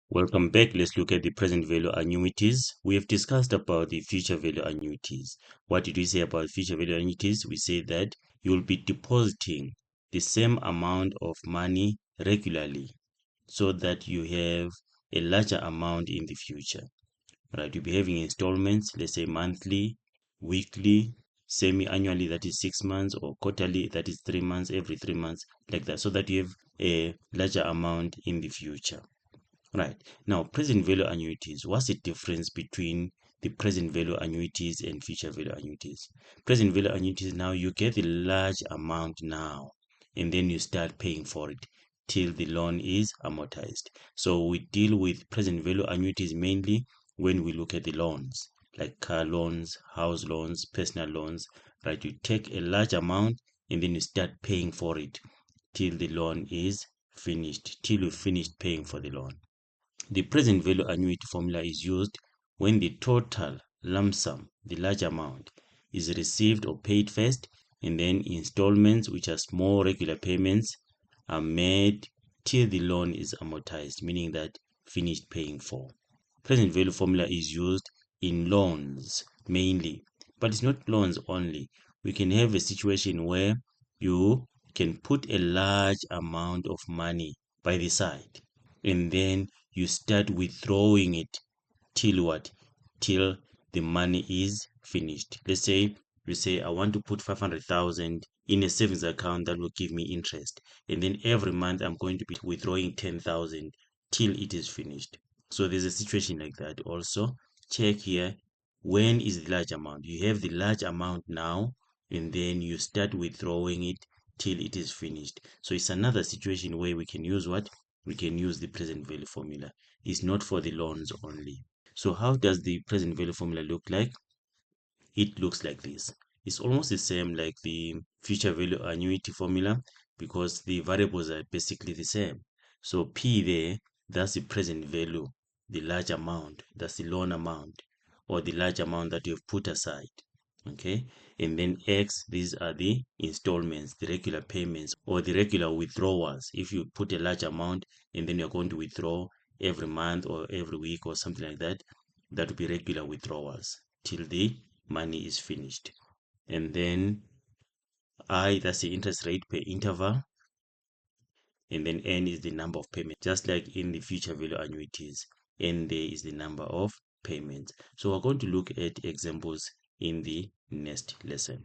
Welcome back. Let's look at the present value annuities. We have discussed about the future value annuities. What did we say about future value annuities? We say that you will be depositing the same amount of money regularly so that you have a larger amount in the future. Right? You'll be having installments, let's say monthly, weekly, semi-annually, that is 6 months, or quarterly, that is 3 months, every 3 months, like that, so that you have a larger amount in the future. Right. Now, present value annuities. What's the difference between the present value annuities and future value annuities? Present value annuities, now you get a large amount now, and then you start paying for it till the loan is amortized. So we deal with present value annuities mainly when we look at the loans, like car loans, house loans, personal loans, right? You take a large amount and then you start paying for it till the loan is finished, till you finished paying for the loan. The present value annuity formula is used when the total lump sum, the large amount, is received or paid first, and then installments, which are small regular payments, are made till the loan is amortized, meaning that finished paying for. Present value formula is used in loans mainly, but it's not loans only. We can have a situation where you can put a large amount of money by the side, and then you start withdrawing it till what? Till the money is finished. Let's say you say, I want to put 500,000 in a savings account that will give me interest, and then every month I'm going to be withdrawing 10,000 till it is finished. So there's a situation like that also. Check here, when is the large amount? You have the large amount now, and then you start withdrawing it till it is finished. So it's another situation where we can use what? We can use the present value formula. It's not for the loans only. So how does the present value formula look like? It looks like this. It's almost the same like the future value annuity formula because the variables are basically the same. So P there, that's the present value, the large amount, that's the loan amount, or the large amount that you've put aside. Okay, and then X, these are the installments, the regular payments, or the regular withdrawals. If you put a large amount and then you're going to withdraw every month or every week or something like that, that would be regular withdrawals till the money is finished. And then I, that's the interest rate per interval, and then N is the number of payments, just like in the future value annuities. N there is the number of payments. So we're going to look at examples in the next lesson.